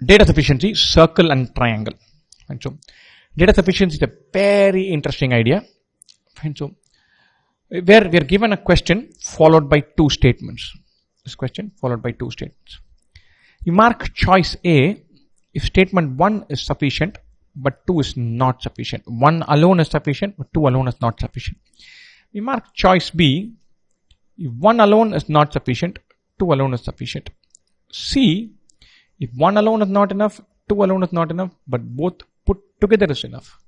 data sufficiency, circle and triangle. And so data sufficiency is a very interesting idea. And so where we are given a question followed by two statements. This question followed by two statements. You mark choice A if statement 1 is sufficient but 2 is not sufficient. 1 alone is sufficient but 2 alone is not sufficient. We mark choice B if 1 alone is not sufficient, 2 alone is sufficient. C, if 1 alone is not enough, 2 alone is not enough, but both put together is enough.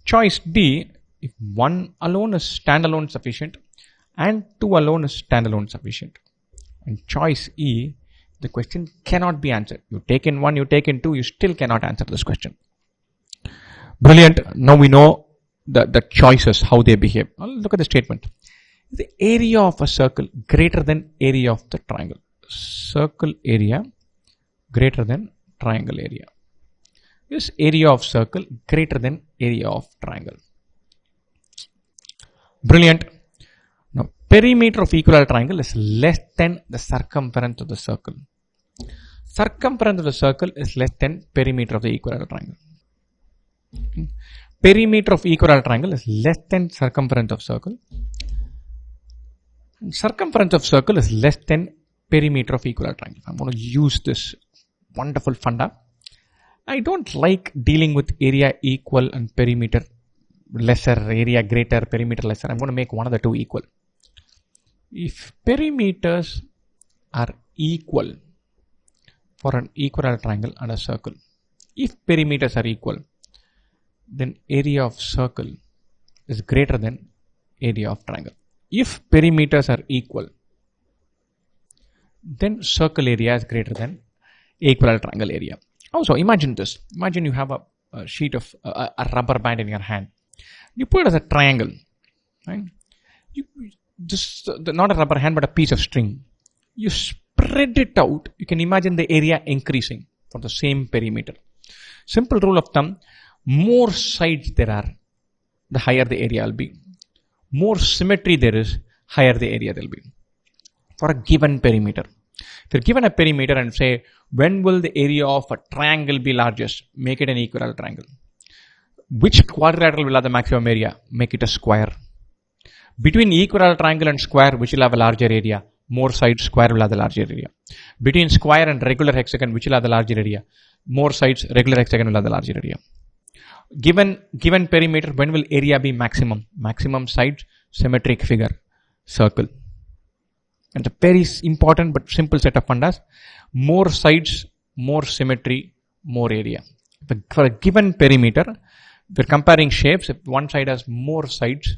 Choice D, if 1 alone is standalone sufficient and 2 alone is standalone sufficient. And choice E, the question cannot be answered. You take in 1, you take in 2, you still cannot answer this question. Brilliant. Now we know the choices, how they behave. Now look at the statement. The area of a circle greater than area of the triangle. Circle area greater than triangle area. This area of circle greater than area of triangle. Brilliant. Now perimeter of equilateral triangle is less than the circumference of the circle. Circumference of the circle is less than perimeter of the equilateral triangle. Perimeter of equilateral triangle is less than circumference of circle. Circumference of circle is less than perimeter of equilateral triangle. I'm going to use this wonderful funda. I don't like dealing with area equal and perimeter lesser, area greater, perimeter lesser. I'm going to make one of the two equal. If perimeters are equal for an equilateral triangle and a circle, if perimeters are equal, then area of circle is greater than area of triangle. If perimeters are equal, then circle area is greater than equilateral triangle area. Also, imagine this. Imagine you have a sheet of a rubber band in your hand. You put it as a triangle, right? Not a rubber hand, but a piece of string. You spread it out. You can imagine the area increasing for the same perimeter. Simple rule of thumb: more sides there are, the higher the area will be. More symmetry there is, higher the area there will be. For a given perimeter. If you're given a perimeter and say, when will the area of a triangle be largest? Make it an equilateral triangle. Which quadrilateral will have the maximum area? Make it a square. Between equilateral triangle and square, which will have a larger area? More sides, square will have the larger area. Between square and regular hexagon, which will have the larger area? More sides, regular hexagon will have the larger area. Given perimeter, when will area be maximum? Maximum sides, symmetric figure, circle. And a very important but simple set of fundas. More sides, more symmetry, more area. But for a given perimeter, we're comparing shapes. If one side has more sides,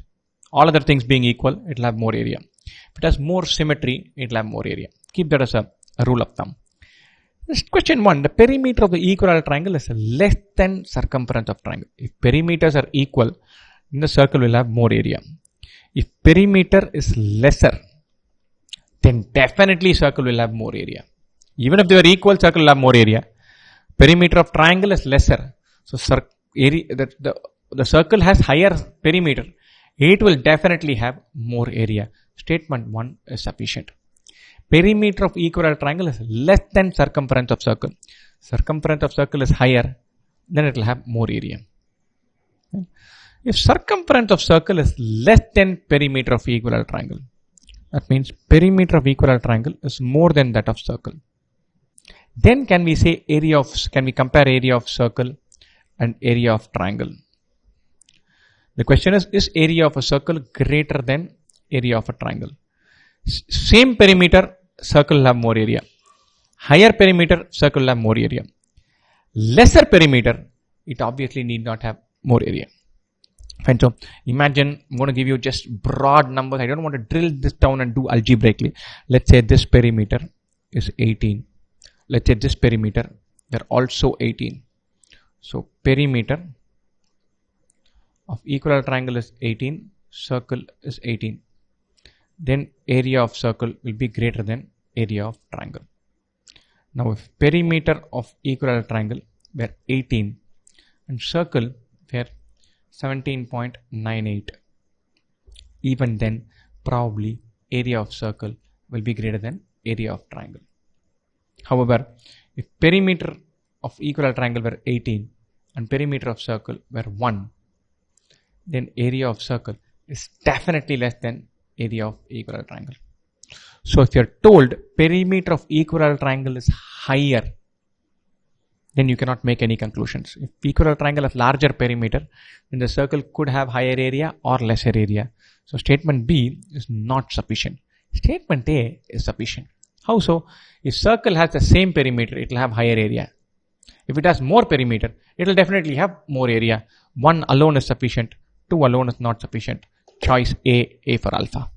all other things being equal, it will have more area. If it has more symmetry, it will have more area. Keep that as a rule of thumb. This question 1, the perimeter of the equilateral triangle is less than circumference of triangle. If perimeters are equal, then the circle will have more area. If perimeter is lesser, then definitely circle will have more area. Even if they are equal, circle will have more area. Perimeter of triangle is lesser. So the circle has higher perimeter. It will definitely have more area. Statement 1 is sufficient. Perimeter of equilateral triangle is less than circumference of circle. Circumference of circle is higher, then it will have more area. If circumference of circle is less than perimeter of equilateral triangle, that means perimeter of equilateral triangle is more than that of circle. Then can we compare area of circle and area of triangle? The question is area of a circle greater than area of a triangle? Same perimeter, circle will have more area. Higher perimeter, circle will have more area. Lesser perimeter, it obviously need not have more area. Fine. So imagine, I'm going to give you just broad numbers. I don't want to drill this down and do algebraically. Let's say this perimeter is 18. Let's say this perimeter, they're also 18. So perimeter of equilateral triangle is 18, circle is 18. Then area of circle will be greater than area of triangle. Now if perimeter of equilateral triangle were 18 and circle were 17.98, even then probably area of circle will be greater than area of triangle. However, if perimeter of equilateral triangle were 18 and perimeter of circle were 1, then area of circle is definitely less than area of equilateral triangle. So if you're told perimeter of equilateral triangle is higher, then you cannot make any conclusions. If equilateral triangle has larger perimeter, then the circle could have higher area or lesser area. So statement B is not sufficient. Statement A is sufficient. How so? If circle has the same perimeter, it will have higher area. If it has more perimeter, it will definitely have more area. 1 alone is sufficient. 2 alone is not sufficient. Choice A for alpha.